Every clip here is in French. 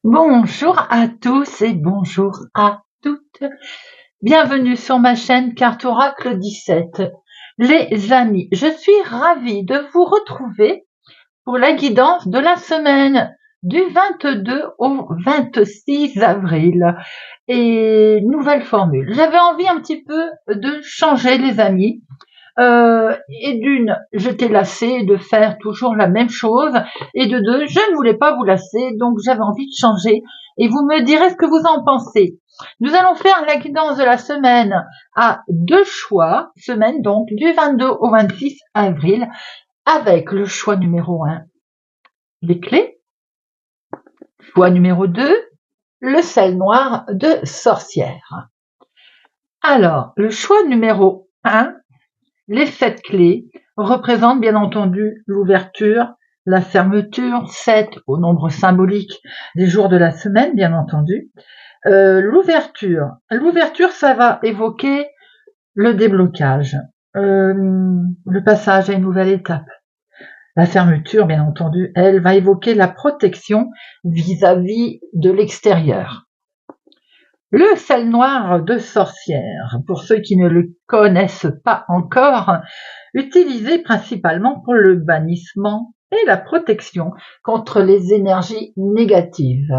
Bonjour à tous et bonjour à toutes. Bienvenue sur ma chaîne Carte Oracle 17. Les amis, je suis ravie de vous retrouver pour la guidance de la semaine du 22 au 26 avril. Et nouvelle formule. J'avais envie un petit peu de changer, les amis. Et d'une, j'étais lassée de faire toujours la même chose, et de deux, je ne voulais pas vous lasser, donc j'avais envie de changer, et vous me direz ce que vous en pensez. Nous allons faire la guidance de la semaine à deux choix, semaine donc du 22 au 26 avril, avec le choix numéro 1, les clés, choix numéro 2, le sel noir de sorcière. Alors, le choix numéro 1, les 7 clés représentent bien entendu l'ouverture, la fermeture, 7 au nombre symbolique des jours de la semaine, bien entendu. L'ouverture, ça va évoquer le déblocage, le passage à une nouvelle étape. La fermeture, bien entendu, elle va évoquer la protection vis-à-vis de l'extérieur. Le sel noir de sorcière, pour ceux qui ne le connaissent pas encore, utilisé principalement pour le bannissement et la protection contre les énergies négatives.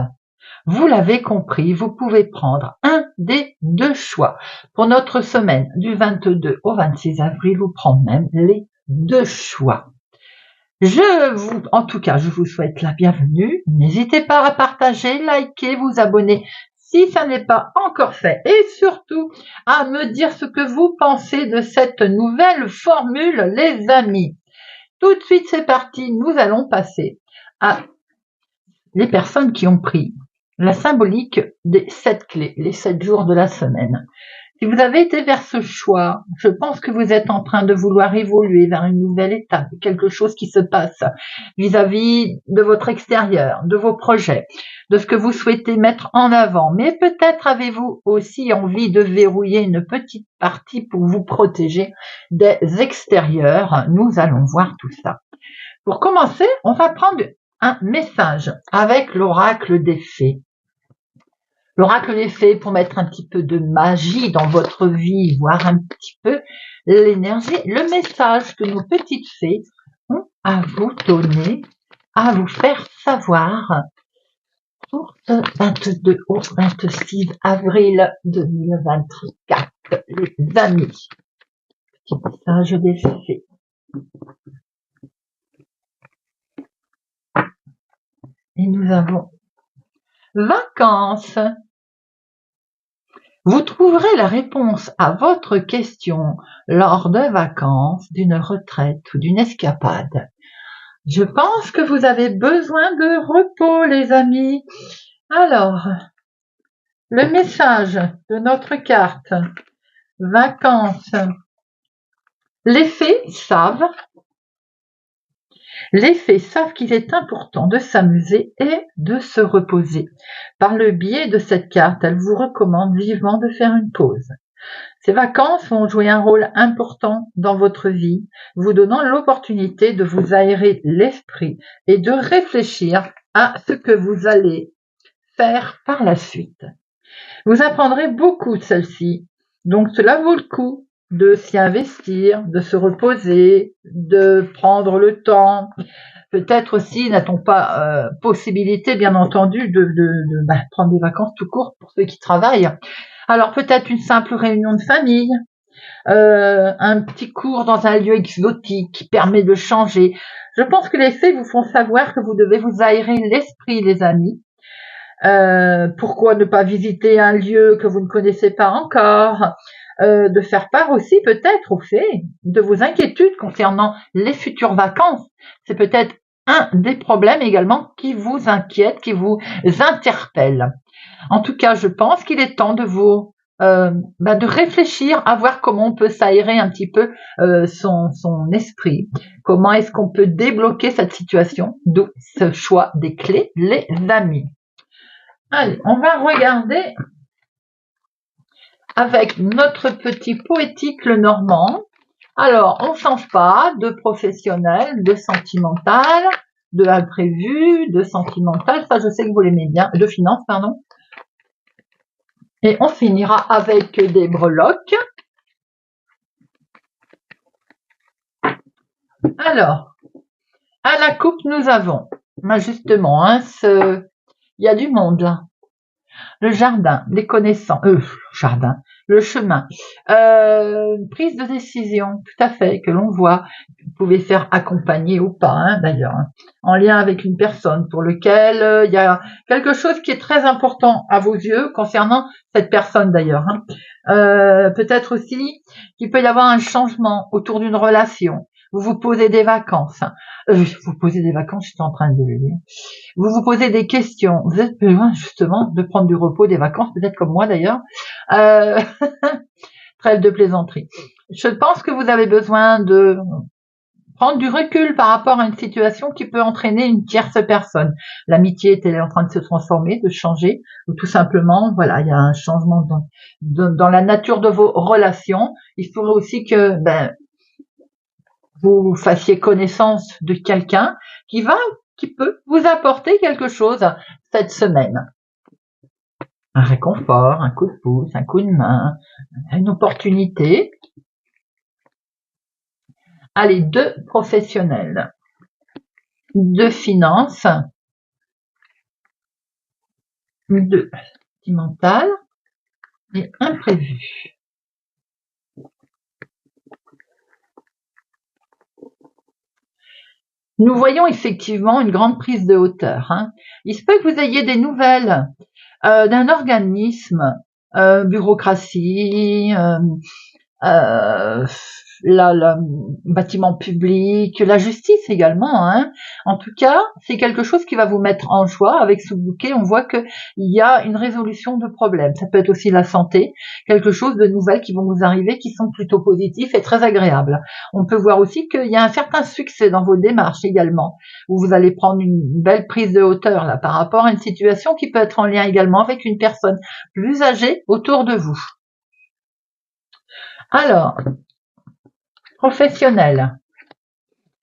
Vous l'avez compris, vous pouvez prendre un des deux choix pour notre semaine du 22 au 26 avril ou prendre même les deux choix. En tout cas, je vous souhaite la bienvenue. N'hésitez pas à partager, liker, vous abonner si ça n'est pas encore fait, et surtout à me dire ce que vous pensez de cette nouvelle formule, les amis. Tout de suite, c'est parti, nous allons passer à les personnes qui ont pris la symbolique des 7 clés, les 7 jours de la semaine. Si vous avez été vers ce choix, je pense que vous êtes en train de vouloir évoluer vers une nouvelle étape, quelque chose qui se passe vis-à-vis de votre extérieur, de vos projets, de ce que vous souhaitez mettre en avant. Mais peut-être avez-vous aussi envie de verrouiller une petite partie pour vous protéger des extérieurs. Nous allons voir tout ça. Pour commencer, on va prendre un message avec l'oracle des fées. L'oracle des fées pour mettre un petit peu de magie dans votre vie, voir un petit peu l'énergie, le message que nos petites fées ont à vous donner, à vous faire savoir pour ce 22 au 26 avril 2024, les amis. Petit message des fées. Et nous avons vacances. Vous trouverez la réponse à votre question lors de vacances, d'une retraite ou d'une escapade. Je pense que vous avez besoin de repos, les amis. Alors, le message de notre carte vacances. Les fées savent qu'il est important de s'amuser et de se reposer. Par le biais de cette carte, elle vous recommande vivement de faire une pause. Ces vacances vont jouer un rôle important dans votre vie, vous donnant l'opportunité de vous aérer l'esprit et de réfléchir à ce que vous allez faire par la suite. Vous apprendrez beaucoup de celle-ci, donc cela vaut le coup de s'y investir, de se reposer, de prendre le temps. Peut-être aussi, n'a-t-on pas possibilité, bien entendu, de prendre des vacances tout court pour ceux qui travaillent. Alors peut-être une simple réunion de famille, un petit cours dans un lieu exotique qui permet de changer. Je pense que les fées vous font savoir que vous devez vous aérer l'esprit, les amis. Pourquoi ne pas visiter un lieu que vous ne connaissez pas encore, de faire part aussi peut-être aux fées de vos inquiétudes concernant les futures vacances. C'est peut-être un des problèmes également qui vous inquiète, qui vous interpelle. En tout cas, je pense qu'il est temps de vous de réfléchir à voir comment on peut s'aérer un petit peu son esprit, comment est-ce qu'on peut débloquer cette situation, d'où ce choix des clés, les amis. Allez, on va regarder avec notre petit poétique le Normand. Alors, on change pas de professionnel, de sentimental, de imprévu, de sentimental, ça je sais que vous l'aimez bien, de finance, pardon. Et on finira avec des breloques. Alors, à la coupe, nous avons, justement, il y a du monde là. Le jardin, les connaissances, le chemin, prise de décision, tout à fait, que l'on voit. Vous pouvez faire accompagner ou pas, d'ailleurs, en lien avec une personne pour lequel il y a quelque chose qui est très important à vos yeux concernant cette personne d'ailleurs. Peut-être aussi qu'il peut y avoir un changement autour d'une relation. Vous vous posez des vacances. Vous posez des vacances, je suis en train de le dire. Vous vous posez des questions. Vous êtes besoin justement de prendre du repos, des vacances, peut-être comme moi d'ailleurs. Trêve de plaisanterie. Je pense que vous avez besoin de prendre du recul par rapport à une situation qui peut entraîner une tierce personne. L'amitié est-elle en train de se transformer, de changer, ou tout simplement, voilà, il y a un changement dans la nature de vos relations. Il faudrait aussi que vous fassiez connaissance de quelqu'un qui peut vous apporter quelque chose cette semaine. Un réconfort, un coup de pouce, un coup de main, une opportunité. Allez, 2 professionnels, 2 finances, 2 sentimental et imprévu. Nous voyons effectivement une grande prise de hauteur. Il se peut que vous ayez des nouvelles d'un organisme, bureaucratie, le bâtiment public, la justice également. En tout cas, c'est quelque chose qui va vous mettre en joie. Avec ce bouquet, on voit qu'il y a une résolution de problèmes. Ça peut être aussi la santé, quelque chose de nouvelles qui vont vous arriver, qui sont plutôt positifs et très agréables. On peut voir aussi qu'il y a un certain succès dans vos démarches également, où vous allez prendre une belle prise de hauteur là par rapport à une situation qui peut être en lien également avec une personne plus âgée autour de vous. Alors, professionnel.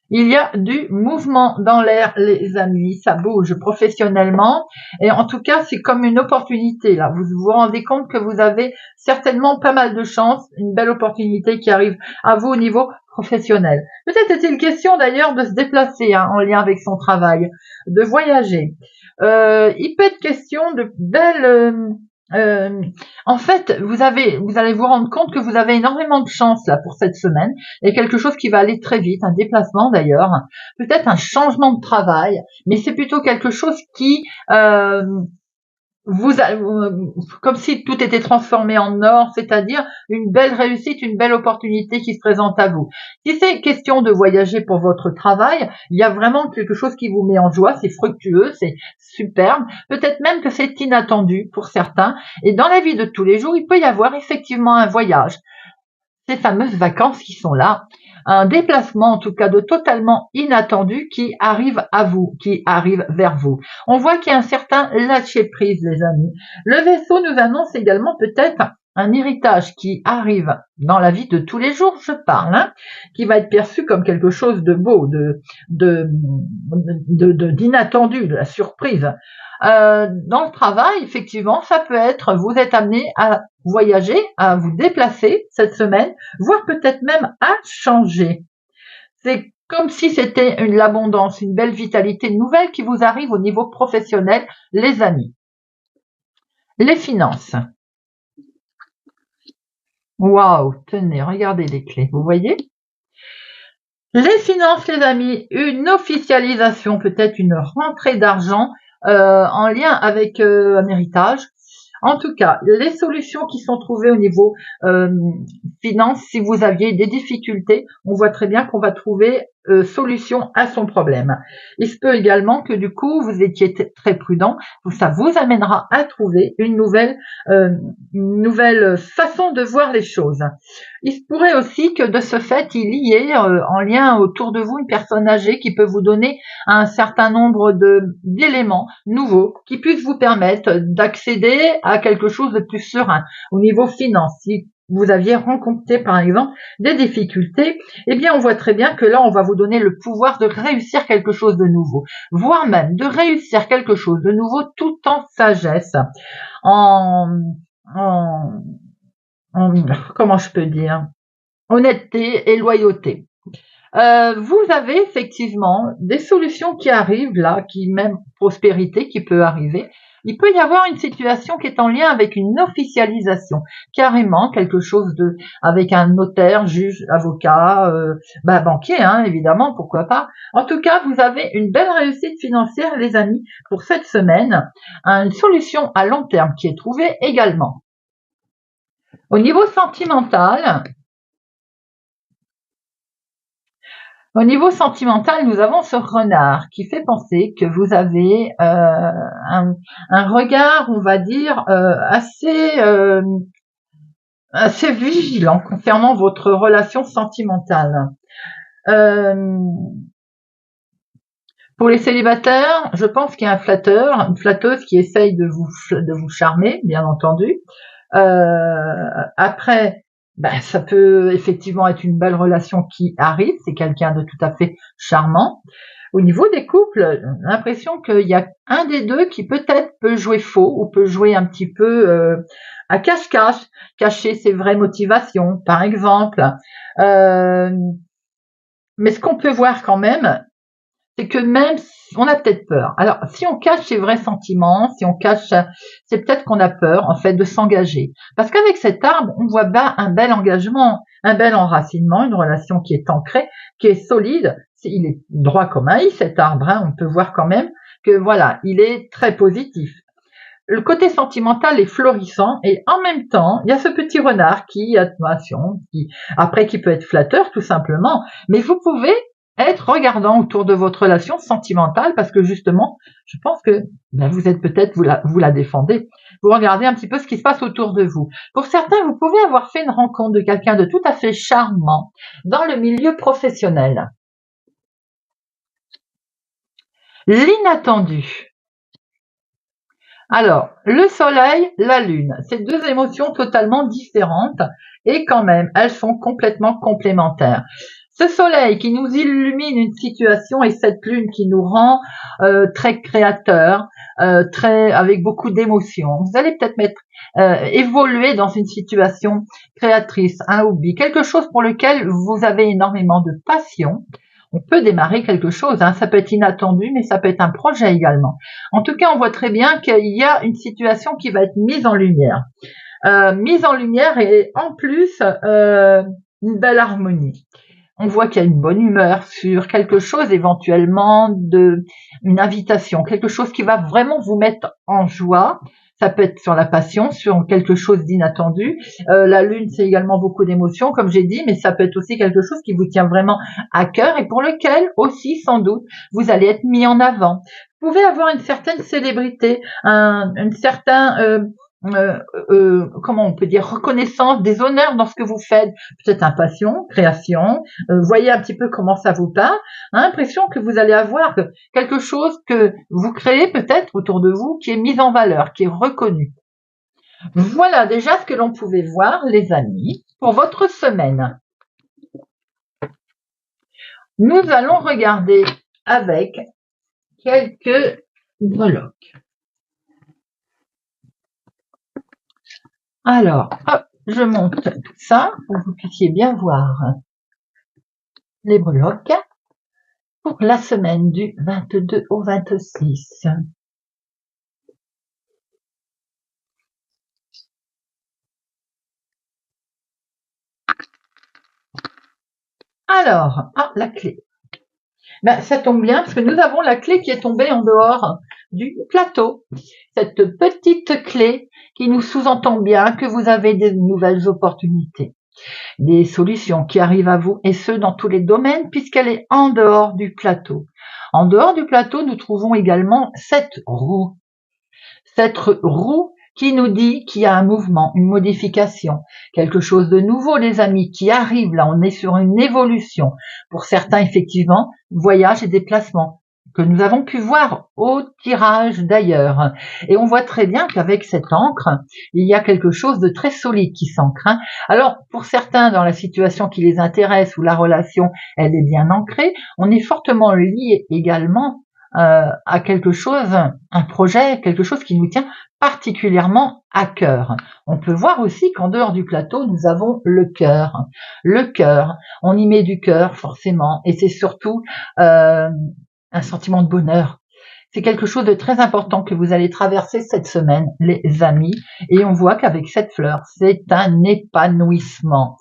Il y a du mouvement dans l'air, les amis, ça bouge professionnellement et en tout cas, c'est comme une opportunité là. Vous vous rendez compte que vous avez certainement pas mal de chance, une belle opportunité qui arrive à vous au niveau professionnel. Peut-être est-il question d'ailleurs de se déplacer en lien avec son travail, de voyager. Il peut être question de belles en fait, vous allez vous rendre compte que vous avez énormément de chance là pour cette semaine. Il y a quelque chose qui va aller très vite, un déplacement d'ailleurs, peut-être un changement de travail, mais c'est plutôt quelque chose qui comme si tout était transformé en or, c'est-à-dire une belle réussite, une belle opportunité qui se présente à vous. Si c'est question de voyager pour votre travail, il y a vraiment quelque chose qui vous met en joie, c'est fructueux, c'est superbe, peut-être même que c'est inattendu pour certains, et dans la vie de tous les jours, il peut y avoir effectivement un voyage, ces fameuses vacances qui sont là, un déplacement en tout cas de totalement inattendu qui arrive à vous, qui arrive vers vous. On voit qu'il y a un certain lâcher-prise, les amis. Le vaisseau nous annonce également peut-être un héritage qui arrive dans la vie de tous les jours, je parle, qui va être perçu comme quelque chose de beau, d'inattendu, de la surprise. Dans le travail, effectivement, ça peut être, vous êtes amené à voyager, à vous déplacer cette semaine, voire peut-être même à changer. C'est comme si c'était l'abondance, une belle vitalité nouvelle qui vous arrive au niveau professionnel, les amis. Les finances. Waouh, tenez, regardez les clés, vous voyez? Les finances, les amis, une officialisation, peut-être une rentrée d'argent en lien avec un héritage. En tout cas, les solutions qui sont trouvées au niveau finances, si vous aviez des difficultés, on voit très bien qu'on va trouver solution à son problème. Il se peut également que du coup vous étiez très prudent, ça vous amènera à trouver une nouvelle façon de voir les choses. Il se pourrait aussi que de ce fait il y ait en lien autour de vous une personne âgée qui peut vous donner un certain nombre d'éléments nouveaux qui puissent vous permettre d'accéder à quelque chose de plus serein au niveau financier. Vous aviez rencontré par exemple des difficultés, eh bien on voit très bien que là on va vous donner le pouvoir de réussir quelque chose de nouveau, voire même de réussir quelque chose de nouveau tout en sagesse, en, en, comment je peux dire, honnêteté et loyauté. Vous avez effectivement des solutions qui arrivent là, qui même prospérité qui peut arriver. Il peut y avoir une situation qui est en lien avec une officialisation, carrément quelque chose de, avec un notaire, juge, avocat, banquier, hein, évidemment, pourquoi pas. En tout cas, vous avez une belle réussite financière, les amis, pour cette semaine. Une solution à long terme qui est trouvée également. Au niveau sentimental, nous avons ce renard qui fait penser que vous avez un regard, on va dire, assez vigilant concernant votre relation sentimentale. Pour les célibataires, je pense qu'il y a un flatteur, une flatteuse qui essaye de vous charmer, bien entendu. Après, ça peut effectivement être une belle relation qui arrive, c'est quelqu'un de tout à fait charmant. Au niveau des couples, j'ai l'impression qu'il y a un des deux qui peut-être peut jouer faux ou peut jouer un petit peu à cache-cache, cacher ses vraies motivations, par exemple. Mais ce qu'on peut voir quand même, c'est que même on a peut-être peur. Alors, si on cache ses vrais sentiments, si on cache, c'est peut-être qu'on a peur, en fait, de s'engager. Parce qu'avec cet arbre, on voit un bel engagement, un bel enracinement, une relation qui est ancrée, qui est solide. Il est droit comme un i, cet arbre, hein. On peut voir quand même que voilà, il est très positif. Le côté sentimental est florissant et en même temps, il y a ce petit renard qui peut être flatteur tout simplement, mais vous pouvez être regardant autour de votre relation sentimentale parce que justement, je pense que vous êtes peut-être, vous la défendez. Vous regardez un petit peu ce qui se passe autour de vous. Pour certains, vous pouvez avoir fait une rencontre de quelqu'un de tout à fait charmant dans le milieu professionnel. L'inattendu. Alors, le soleil, la lune, c'est deux émotions totalement différentes et quand même, elles sont complètement complémentaires. Ce soleil qui nous illumine une situation et cette lune qui nous rend très créateurs, avec beaucoup d'émotions. Vous allez peut-être évoluer dans une situation créatrice, un hobby, quelque chose pour lequel vous avez énormément de passion. On peut démarrer quelque chose, hein. Ça peut être inattendu, mais ça peut être un projet également. En tout cas, on voit très bien qu'il y a une situation qui va être mise en lumière. Et en plus, une belle harmonie. On voit qu'il y a une bonne humeur sur quelque chose éventuellement une invitation, quelque chose qui va vraiment vous mettre en joie. Ça peut être sur la passion, sur quelque chose d'inattendu. La lune, c'est également beaucoup d'émotions, comme j'ai dit, mais ça peut être aussi quelque chose qui vous tient vraiment à cœur et pour lequel aussi, sans doute, vous allez être mis en avant. Vous pouvez avoir une certaine célébrité, comment on peut dire, reconnaissance des honneurs dans ce que vous faites, peut-être passion, création, voyez un petit peu comment ça vous parle, l'impression que vous allez avoir quelque chose que vous créez peut-être autour de vous qui est mis en valeur, qui est reconnu. Voilà déjà ce que l'on pouvait voir, les amis, pour votre semaine. Nous allons regarder avec quelques breloques. Alors, hop, je monte tout ça pour que vous puissiez bien voir les breloques pour la semaine du 22 au 26. Alors, la clé. Ça tombe bien parce que nous avons la clé qui est tombée en dehors du plateau. Cette petite clé qui nous sous-entend bien que vous avez de nouvelles opportunités. des solutions qui arrivent à vous, et ce, dans tous les domaines, puisqu'elle est en dehors du plateau. En dehors du plateau, nous trouvons également cette roue. Cette roue qui nous dit qu'il y a un mouvement, une modification, quelque chose de nouveau, les amis, qui arrive. Là, on est sur une évolution. Pour certains, effectivement, voyage et déplacement que nous avons pu voir au tirage d'ailleurs. Et on voit très bien qu'avec cette encre, il y a quelque chose de très solide qui s'ancre. Alors, pour certains, dans la situation qui les intéresse, où la relation, elle est bien ancrée, on est fortement lié également à quelque chose, un projet, quelque chose qui nous tient particulièrement à cœur. On peut voir aussi qu'en dehors du plateau, nous avons le cœur. Le cœur, on y met du cœur forcément, et c'est surtout un sentiment de bonheur. C'est quelque chose de très important que vous allez traverser cette semaine, les amis, et on voit qu'avec cette fleur, c'est un épanouissement.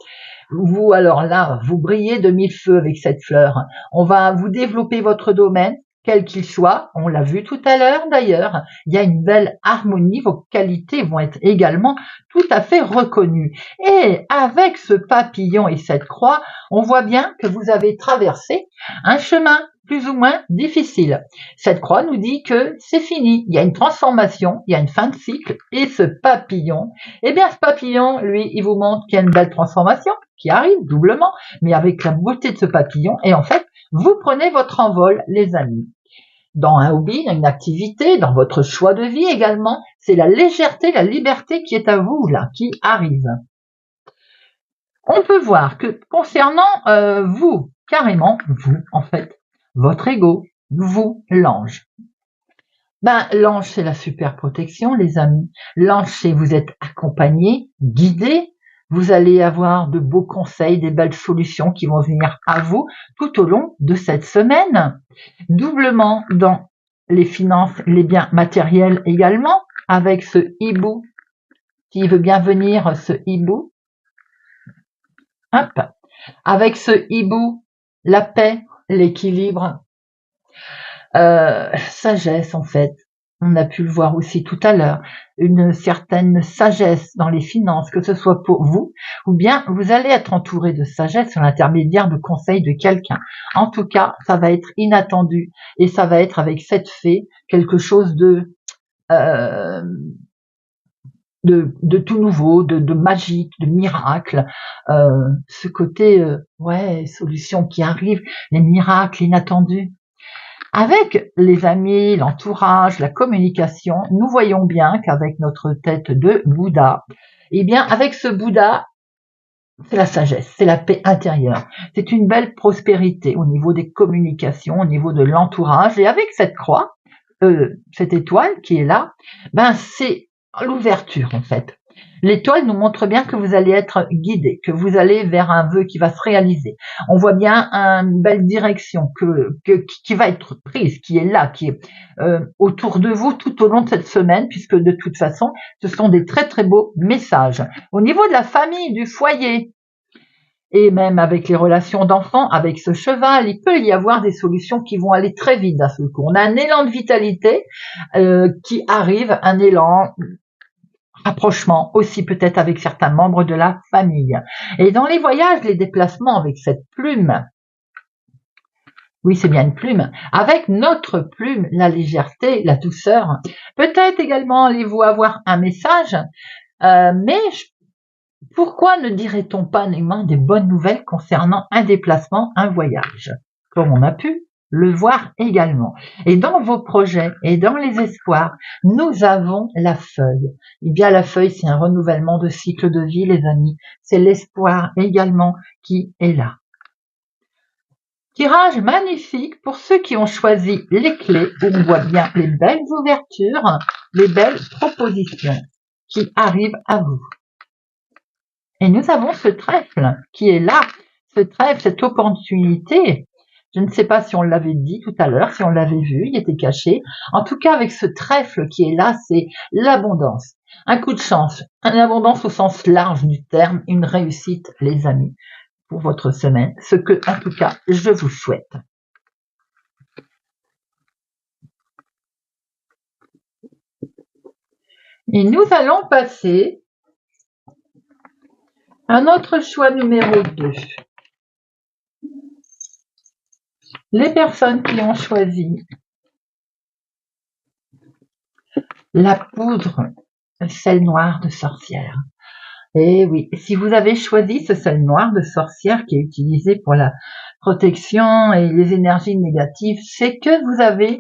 Vous, alors là, vous brillez de mille feux avec cette fleur. On va vous développer votre domaine, quel qu'il soit. On l'a vu tout à l'heure d'ailleurs. Il y a une belle harmonie. Vos qualités vont être également tout à fait reconnues. Et avec ce papillon et cette croix, on voit bien que vous avez traversé un chemin plus ou moins difficile. Cette croix nous dit que c'est fini. Il y a une transformation, il y a une fin de cycle. Et ce papillon, eh bien ce papillon, lui, il vous montre qu'il y a une belle transformation qui arrive doublement, mais avec la beauté de ce papillon. Et en fait, vous prenez votre envol, les amis. Dans un hobby, dans une activité, dans votre choix de vie également, c'est la légèreté, la liberté qui est à vous, là, qui arrive. On peut voir que concernant vous, carrément, vous, en fait, votre ego, vous, l'ange. L'ange, c'est la super protection, les amis. L'ange, c'est vous êtes accompagné, guidé. Vous allez avoir de beaux conseils, des belles solutions qui vont venir à vous tout au long de cette semaine. Doublement dans les finances, les biens matériels également, avec ce hibou qui veut bien venir, ce hibou. Hop. Avec ce hibou, la paix, l'équilibre, sagesse en fait. On a pu le voir aussi tout à l'heure, une certaine sagesse dans les finances, que ce soit pour vous, ou bien vous allez être entouré de sagesse sur l'intermédiaire de conseils de quelqu'un. En tout cas, ça va être inattendu, et ça va être avec cette fée quelque chose de tout nouveau, de magique, de miracle, ce côté solution qui arrive, les miracles inattendus. Avec les amis, l'entourage, la communication, nous voyons bien qu'avec notre tête de Bouddha, eh bien, avec ce Bouddha, c'est la sagesse, c'est la paix intérieure, c'est une belle prospérité au niveau des communications, au niveau de l'entourage, et avec cette croix, cette étoile qui est là, c'est l'ouverture en fait. L'étoile nous montre bien que vous allez être guidé, que vous allez vers un vœu qui va se réaliser. On voit bien une belle direction qui va être prise, qui est là, qui est autour de vous tout au long de cette semaine, puisque de toute façon, ce sont des très très beaux messages. Au niveau de la famille, du foyer, et même avec les relations d'enfants, avec ce cheval, il peut y avoir des solutions qui vont aller très vite d'un seul coup. On a un élan de vitalité qui arrive, un élan rapprochement aussi peut-être avec certains membres de la famille. Et dans les voyages, les déplacements avec cette plume, oui c'est bien une plume, avec notre plume, la légèreté, la douceur, peut-être également allez-vous avoir un message, mais pourquoi ne dirait-on pas des bonnes nouvelles concernant un déplacement, un voyage, comme on a pu le voir également. Et dans vos projets et dans les espoirs, nous avons la feuille. Eh bien, la feuille, c'est un renouvellement de cycle de vie, les amis. C'est l'espoir également qui est là. Tirage magnifique pour ceux qui ont choisi les clés, où on voit bien les belles ouvertures, les belles propositions qui arrivent à vous. Et nous avons ce trèfle qui est là, ce trèfle, cette opportunité. Je ne sais pas si on l'avait dit tout à l'heure, si on l'avait vu, il était caché. En tout cas, avec ce trèfle qui est là, c'est l'abondance. Un coup de chance, une abondance au sens large du terme, une réussite, les amis, pour votre semaine. Ce que, en tout cas, je vous souhaite. Et nous allons passer Un autre choix numéro 2. Les personnes qui ont choisi la poudre sel noir de sorcière. Et oui, si vous avez choisi ce sel noir de sorcière qui est utilisé pour la protection et les énergies négatives, c'est que vous avez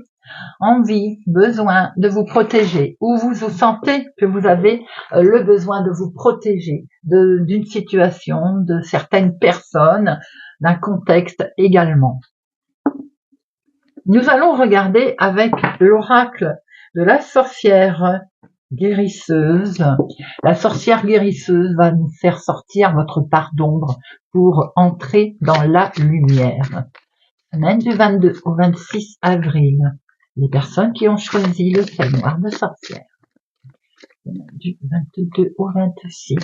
envie, besoin de vous protéger, ou vous sentez que vous avez le besoin de vous protéger d'une situation, de certaines personnes, d'un contexte également. Nous allons regarder avec l'oracle de la sorcière guérisseuse. La sorcière guérisseuse va nous faire sortir votre part d'ombre pour entrer dans la lumière. Semaine du 22 au 26 avril. Les personnes qui ont choisi le sel noir de sorcière. Semaine du 22 au 26.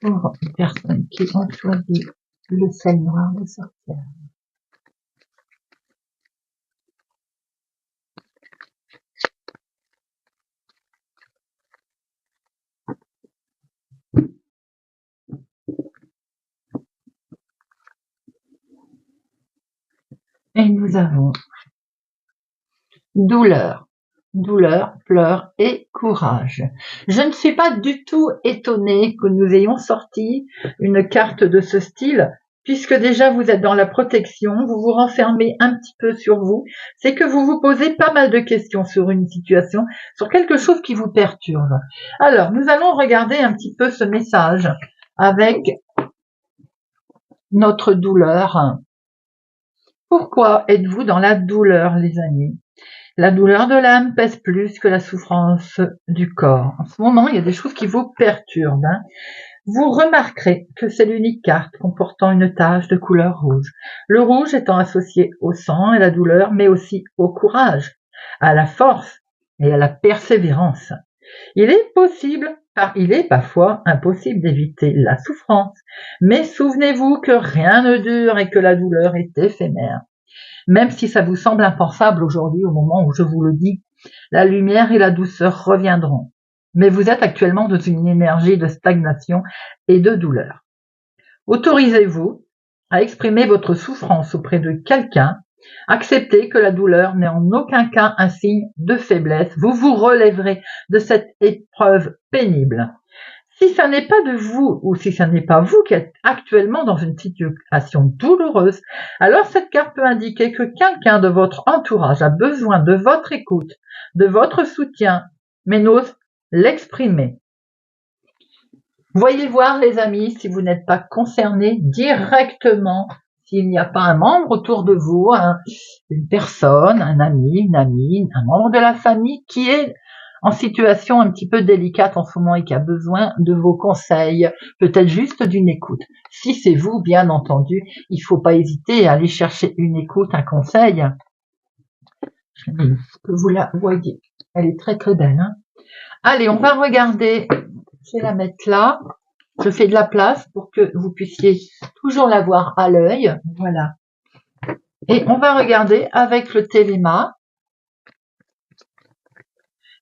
Pour les personnes qui ont choisi le sel noir de sorcière. Et nous avons douleur, pleurs et courage. Je ne suis pas du tout étonnée que nous ayons sorti une carte de ce style, puisque déjà vous êtes dans la protection, vous vous renfermez un petit peu sur vous, c'est que vous vous posez pas mal de questions sur une situation, sur quelque chose qui vous perturbe. Alors, nous allons regarder un petit peu ce message avec notre douleur. Pourquoi êtes-vous dans la douleur, les amis? La douleur de l'âme pèse plus que la souffrance du corps. En ce moment, il y a des choses qui vous perturbent. Vous remarquerez que c'est l'unique carte comportant une tache de couleur rouge. Le rouge étant associé au sang et à la douleur, mais aussi au courage, à la force et à la persévérance. Il est parfois impossible d'éviter la souffrance, mais souvenez-vous que rien ne dure et que la douleur est éphémère. Même si ça vous semble impensable aujourd'hui au moment où je vous le dis, la lumière et la douceur reviendront. Mais vous êtes actuellement dans une énergie de stagnation et de douleur. Autorisez-vous à exprimer votre souffrance auprès de quelqu'un. Acceptez que la douleur n'est en aucun cas un signe de faiblesse. Vous vous relèverez de cette épreuve pénible. Si ça n'est pas de vous ou si ça n'est pas vous qui êtes actuellement dans une situation douloureuse, alors cette carte peut indiquer que quelqu'un de votre entourage a besoin de votre écoute, de votre soutien, mais n'ose l'exprimer. Voyez voir, les amis, si vous n'êtes pas concerné directement, s'il n'y a pas un membre autour de vous, une personne, un ami, un membre de la famille qui est en situation un petit peu délicate en ce moment et qui a besoin de vos conseils, peut-être juste d'une écoute. Si c'est vous, bien entendu, il ne faut pas hésiter à aller chercher une écoute, un conseil. Que vous la voyez, elle est très très belle. Allez, on va regarder, je vais la mettre là, je fais de la place pour que vous puissiez toujours la voir à l'œil, voilà. Et on va regarder avec le téléma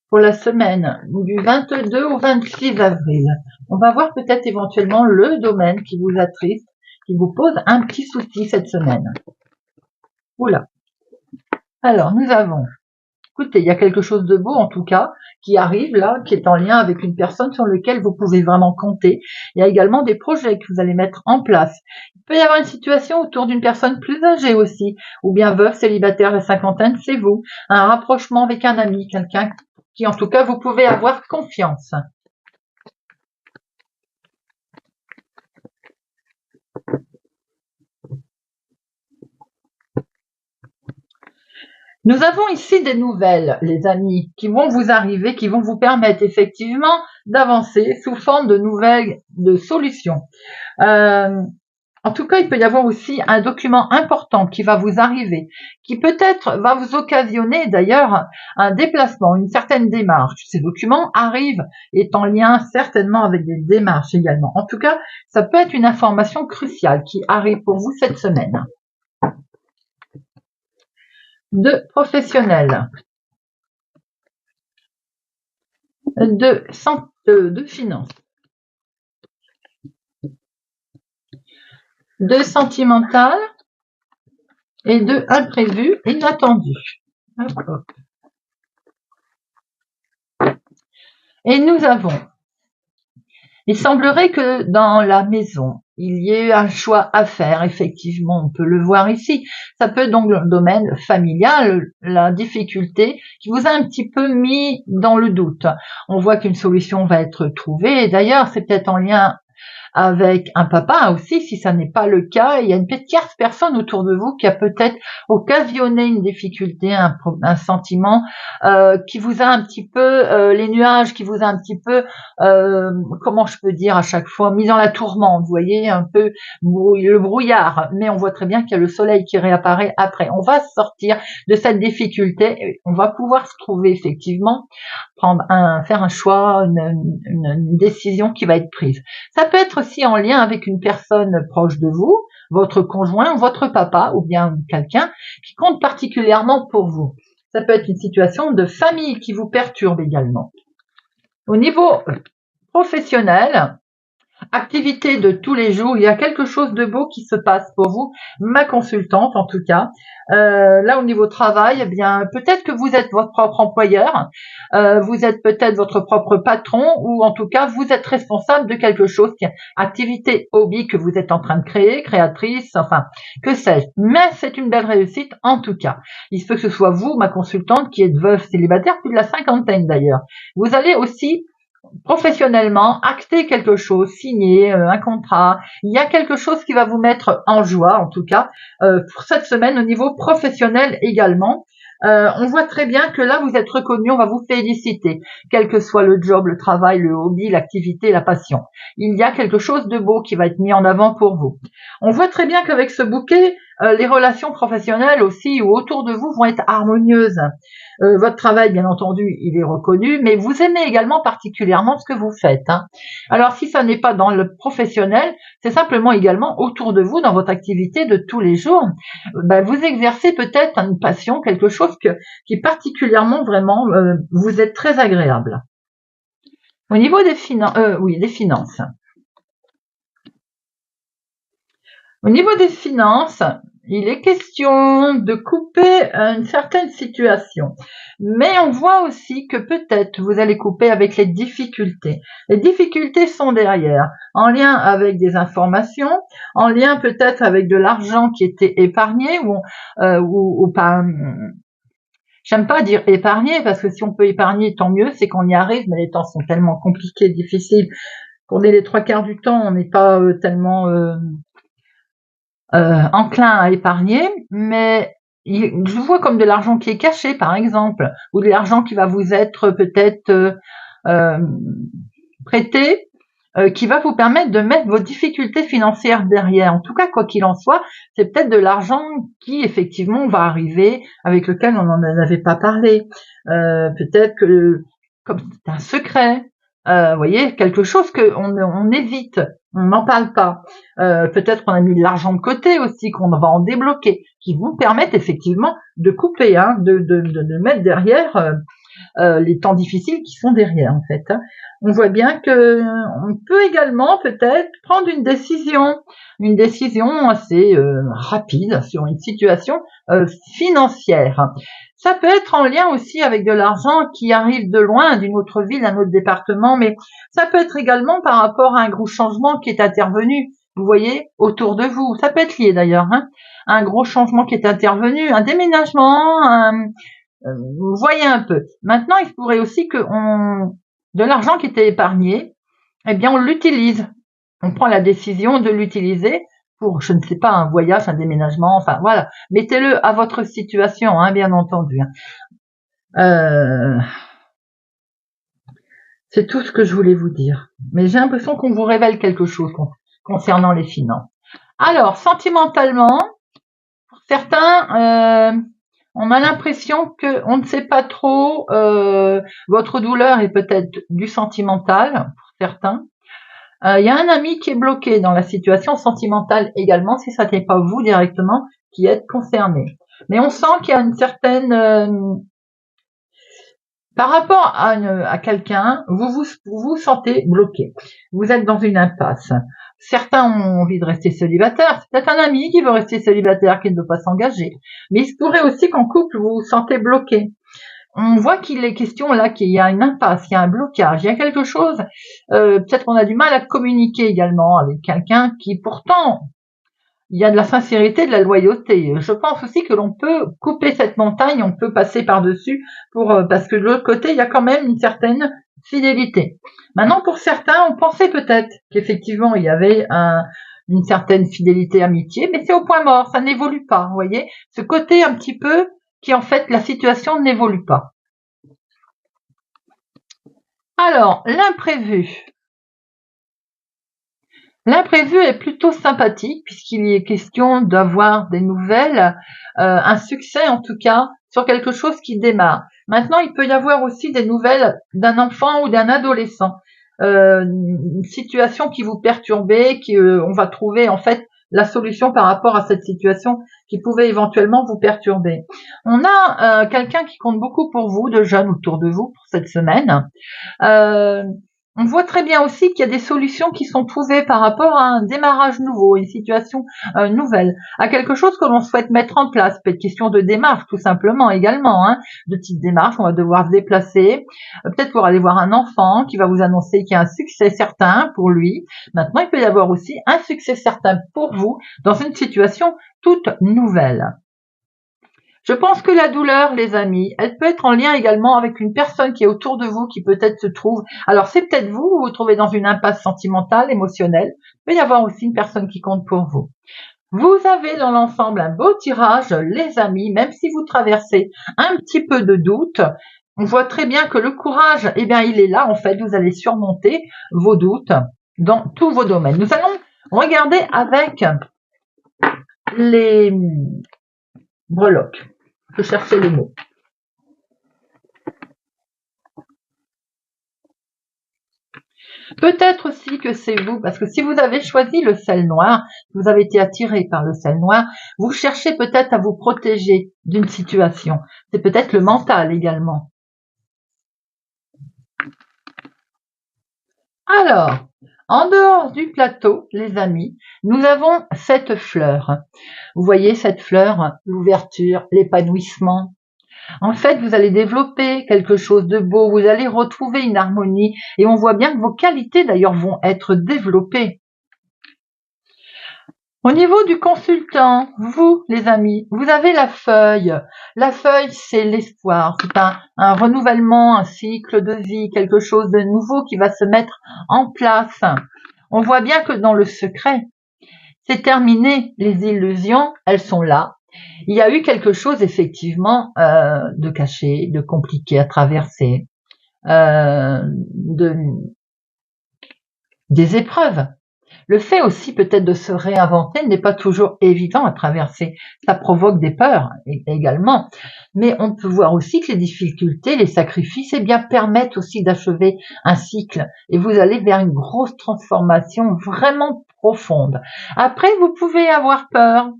pour la semaine du 22 au 26 avril. On va voir peut-être éventuellement le domaine qui vous attriste, qui vous pose un petit souci cette semaine. Oula. Alors, nous avons, écoutez, il y a quelque chose de beau en tout cas, qui arrive là, qui est en lien avec une personne sur laquelle vous pouvez vraiment compter. Il y a également des projets que vous allez mettre en place. Il peut y avoir une situation autour d'une personne plus âgée aussi, ou bien veuve, célibataire, la cinquantaine, c'est vous. Un rapprochement avec un ami, quelqu'un qui en tout cas vous pouvez avoir confiance. Nous avons ici des nouvelles, les amis, qui vont vous arriver, qui vont vous permettre effectivement d'avancer sous forme de nouvelles, de solutions. En tout cas, il peut y avoir aussi un document important qui va vous arriver, qui peut-être va vous occasionner d'ailleurs un déplacement, une certaine démarche. Ces documents arrivent, est en lien certainement avec des démarches également. En tout cas, ça peut être une information cruciale qui arrive pour vous cette semaine. De professionnels, de finances, 2 sentimental et 2 imprévu, inattendu. D'accord. Et nous avons, il semblerait que dans la maison, il y ait un choix à faire, effectivement, on peut le voir ici. Ça peut être donc le domaine familial, la difficulté qui vous a un petit peu mis dans le doute. On voit qu'une solution va être trouvée, et d'ailleurs, c'est peut-être en lien avec un papa aussi, si ça n'est pas le cas. Il y a une tierce personne autour de vous qui a peut-être occasionné une difficulté, un sentiment qui vous a un petit peu, les nuages qui vous a un petit peu, comment je peux dire à chaque fois, mis dans la tourmente, vous voyez, un peu le brouillard. Mais on voit très bien qu'il y a le soleil qui réapparaît après. On va sortir de cette difficulté, on va pouvoir se trouver effectivement, faire un choix, une décision qui va être prise. Ça peut être aussi en lien avec une personne proche de vous, votre conjoint, votre papa ou bien quelqu'un qui compte particulièrement pour vous. Ça peut être une situation de famille qui vous perturbe également. Au niveau professionnel, activité de tous les jours, il y a quelque chose de beau qui se passe pour vous, ma consultante en tout cas. Là au niveau travail, eh bien peut-être que vous êtes votre propre employeur, vous êtes peut-être votre propre patron, ou en tout cas vous êtes responsable de quelque chose, activité, hobby que vous êtes en train de créer, créatrice, enfin que sais-je. Mais c'est une belle réussite en tout cas. Il se peut que ce soit vous, ma consultante, qui êtes veuve célibataire, plus de la cinquantaine d'ailleurs. Vous allez aussi professionnellement, acter quelque chose, signer un contrat. Il y a quelque chose qui va vous mettre en joie, en tout cas, pour cette semaine au niveau professionnel également. On voit très bien que là, vous êtes reconnu, on va vous féliciter, quel que soit le job, le travail, le hobby, l'activité, la passion. Il y a quelque chose de beau qui va être mis en avant pour vous. On voit très bien qu'avec ce bouquet, les relations professionnelles aussi ou autour de vous vont être harmonieuses. Votre travail, bien entendu, il est reconnu, mais vous aimez également particulièrement ce que vous faites. Alors, si ça n'est pas dans le professionnel, c'est simplement également autour de vous, dans votre activité de tous les jours. Vous exercez peut-être une passion, quelque chose qui particulièrement, vraiment, vous êtes très agréable. Au niveau des finances. Au niveau des finances, il est question de couper une certaine situation. Mais on voit aussi que peut-être vous allez couper avec les difficultés. Les difficultés sont derrière, en lien avec des informations, en lien peut-être avec de l'argent qui était épargné ou pas. J'aime pas dire épargner, parce que si on peut épargner, tant mieux, c'est qu'on y arrive, mais les temps sont tellement compliqués, difficiles, qu'on est les 3/4 du temps, on n'est pas tellement enclin à épargner, mais je vois comme de l'argent qui est caché, par exemple, ou de l'argent qui va vous être peut-être prêté, qui va vous permettre de mettre vos difficultés financières derrière. En tout cas, quoi qu'il en soit, c'est peut-être de l'argent qui, effectivement, va arriver, avec lequel on n'en avait pas parlé. Peut-être que, comme c'est un secret, vous voyez, quelque chose qu'on évite, on n'en parle pas. Peut-être qu'on a mis de l'argent de côté aussi, qu'on va en débloquer, qui vont permettre effectivement de couper, de mettre derrière les temps difficiles qui sont derrière en fait. On voit bien que on peut également peut-être prendre une décision assez rapide sur une situation financière. Ça peut être en lien aussi avec de l'argent qui arrive de loin, d'une autre ville, d'un autre département, mais ça peut être également par rapport à un gros changement qui est intervenu, vous voyez, autour de vous. Ça peut être lié d'ailleurs, un gros changement qui est intervenu, un déménagement, vous voyez un peu. Maintenant, il pourrait aussi que de l'argent qui était épargné, eh bien, on l'utilise. On prend la décision de l'utiliser pour, je ne sais pas, un voyage, un déménagement, enfin, voilà. Mettez-le à votre situation, bien entendu. C'est tout ce que je voulais vous dire. Mais j'ai l'impression qu'on vous révèle quelque chose concernant les finances. Alors, sentimentalement, pour certains, on a l'impression qu'on ne sait pas trop, votre douleur est peut-être du sentimental, pour certains. Il y a un ami qui est bloqué dans la situation sentimentale également, si ça n'est pas vous directement qui êtes concerné. Mais on sent qu'il y a une certaine Par rapport à quelqu'un, vous vous sentez bloqué. Vous êtes dans une impasse. Certains ont envie de rester célibataires. C'est peut-être un ami qui veut rester célibataire, qui ne veut pas s'engager. Mais il se pourrait aussi qu'en couple, vous vous sentez bloqué. On voit qu'il est question là qu'il y a une impasse, il y a un blocage, il y a quelque chose. Peut-être qu'on a du mal à communiquer également avec quelqu'un qui pourtant il y a de la sincérité, de la loyauté. Je pense aussi que l'on peut couper cette montagne, on peut passer par-dessus parce que de l'autre côté, il y a quand même une certaine fidélité. Maintenant, pour certains, on pensait peut-être qu'effectivement, il y avait une certaine fidélité, amitié, mais c'est au point mort, ça n'évolue pas, vous voyez. Ce côté un petit peu qui, en fait, la situation n'évolue pas. Alors, l'imprévu. L'imprévu est plutôt sympathique puisqu'il y est question d'avoir des nouvelles, un succès en tout cas sur quelque chose qui démarre. Maintenant, il peut y avoir aussi des nouvelles d'un enfant ou d'un adolescent, une situation qui vous perturbait, on va trouver en fait la solution par rapport à cette situation qui pouvait éventuellement vous perturber. On a quelqu'un qui compte beaucoup pour vous, de jeunes autour de vous pour cette semaine. On voit très bien aussi qu'il y a des solutions qui sont trouvées par rapport à un démarrage nouveau, une situation nouvelle, à quelque chose que l'on souhaite mettre en place. Peut-être question de démarche, tout simplement également, de petites démarches. On va devoir se déplacer, peut-être pour aller voir un enfant qui va vous annoncer qu'il y a un succès certain pour lui. Maintenant, il peut y avoir aussi un succès certain pour vous dans une situation toute nouvelle. Je pense que la douleur, les amis, elle peut être en lien également avec une personne qui est autour de vous, qui peut-être se trouve. Alors c'est peut-être vous, vous vous trouvez dans une impasse sentimentale, émotionnelle. Il peut y avoir aussi une personne qui compte pour vous. Vous avez dans l'ensemble un beau tirage, les amis, même si vous traversez un petit peu de doute. On voit très bien que le courage, eh bien, il est là. En fait, vous allez surmonter vos doutes dans tous vos domaines. Nous allons regarder avec les breloques. Je cherchais les mots. Peut-être aussi que c'est vous, parce que si vous avez choisi le sel noir, vous avez été attiré par le sel noir, vous cherchez peut-être à vous protéger d'une situation. C'est peut-être le mental également. Alors, en dehors du plateau, les amis, nous avons cette fleur. Vous voyez cette fleur, l'ouverture, l'épanouissement. En fait, vous allez développer quelque chose de beau, vous allez retrouver une harmonie et on voit bien que vos qualités d'ailleurs vont être développées. Au niveau du consultant, vous les amis, vous avez la feuille. La feuille, c'est l'espoir, c'est un renouvellement, un cycle de vie, quelque chose de nouveau qui va se mettre en place. On voit bien que dans le secret, c'est terminé, les illusions, elles sont là. Il y a eu quelque chose effectivement de caché, de compliqué à traverser, des épreuves. Le fait aussi peut-être de se réinventer n'est pas toujours évident à traverser. Ça provoque des peurs également. Mais on peut voir aussi que les difficultés, les sacrifices, eh bien, permettent aussi d'achever un cycle. Et vous allez vers une grosse transformation vraiment profonde. Après, vous pouvez avoir peur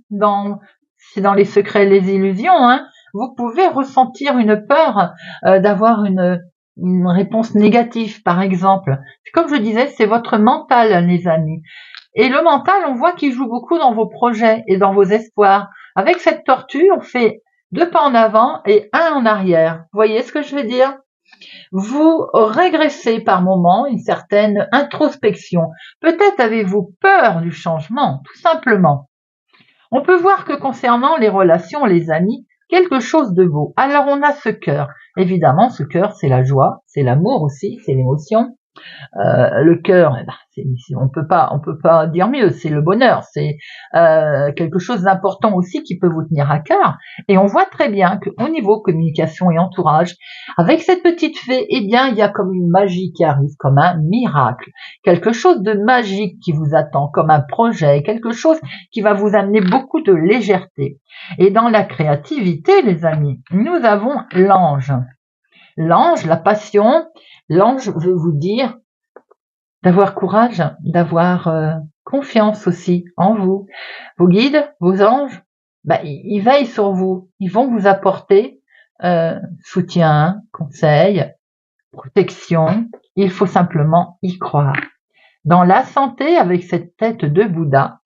c'est dans les secrets et les illusions, vous pouvez ressentir une peur d'avoir une réponse négative, par exemple. Comme je disais, c'est votre mental, les amis. Et le mental, on voit qu'il joue beaucoup dans vos projets et dans vos espoirs. Avec cette tortue, on fait 2 pas en avant et 1 en arrière. Vous voyez ce que je veux dire? Vous régressez par moments, une certaine introspection. Peut-être avez-vous peur du changement, tout simplement. On peut voir que concernant les relations, les amis, quelque chose de beau. Alors on a ce cœur. Évidemment, ce cœur, c'est la joie, c'est l'amour aussi, c'est l'émotion. Le cœur, on peut pas dire mieux, c'est le bonheur, c'est quelque chose d'important aussi qui peut vous tenir à cœur. Et on voit très bien qu'au niveau communication et entourage, avec cette petite fée, eh bien, il y a comme une magie qui arrive, comme un miracle, quelque chose de magique qui vous attend, comme un projet, quelque chose qui va vous amener beaucoup de légèreté. Et dans la créativité, les amis, nous avons l'ange. L'ange, la passion, l'ange veut vous dire d'avoir courage, d'avoir confiance aussi en vous. Vos guides, vos anges, ils veillent sur vous. Ils vont vous apporter soutien, conseil, protection, il faut simplement y croire. Dans la santé, avec cette tête de Bouddha,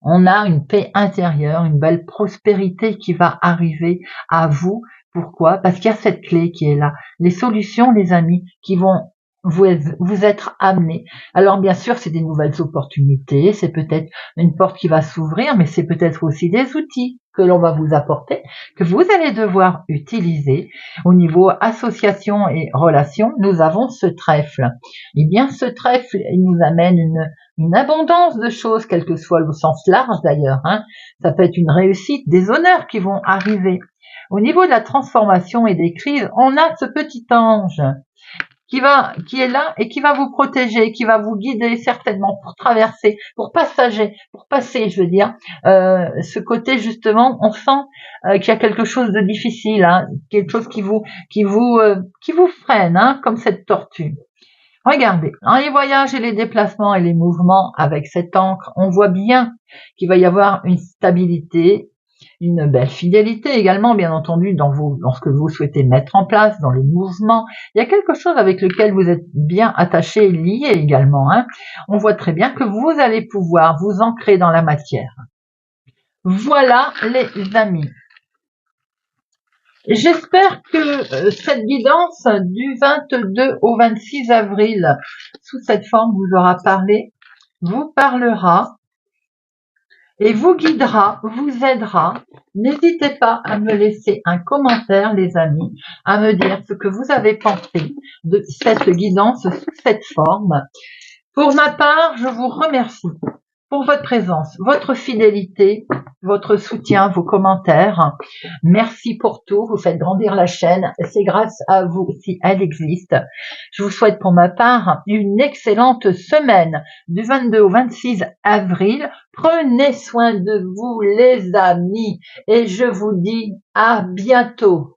on a une paix intérieure, une belle prospérité qui va arriver à vous. Pourquoi? Parce qu'il y a cette clé qui est là. Les solutions, les amis, qui vont vous être amenées. Alors bien sûr, c'est des nouvelles opportunités, c'est peut-être une porte qui va s'ouvrir, mais c'est peut-être aussi des outils que l'on va vous apporter, que vous allez devoir utiliser. Au niveau association et relations, nous avons ce trèfle. Eh bien, ce trèfle, il nous amène une abondance de choses, quel que soit le sens large d'ailleurs. Ça peut être une réussite, des honneurs qui vont arriver. Au niveau de la transformation et des crises, on a ce petit ange qui est là et qui va vous protéger, qui va vous guider certainement pour traverser, pour passer, je veux dire, ce côté justement, on sent qu'il y a quelque chose de difficile, quelque chose qui vous freine, comme cette tortue. Regardez, dans les voyages et les déplacements et les mouvements avec cette encre, on voit bien qu'il va y avoir une stabilité, une belle fidélité également, bien entendu, dans ce que vous souhaitez mettre en place, dans le mouvement. Il y a quelque chose avec lequel vous êtes bien attaché et lié également. On voit très bien que vous allez pouvoir vous ancrer dans la matière. Voilà les amis. J'espère que cette guidance du 22 au 26 avril, sous cette forme, vous aura parlé, vous parlera et vous guidera, vous aidera. N'hésitez pas à me laisser un commentaire, les amis, à me dire ce que vous avez pensé de cette guidance sous cette forme. Pour ma part, je vous remercie pour votre présence, votre fidélité, votre soutien, vos commentaires. Merci pour tout. Vous faites grandir la chaîne. C'est grâce à vous si elle existe. Je vous souhaite pour ma part une excellente semaine du 22 au 26 avril. Prenez soin de vous, les amis, et je vous dis à bientôt.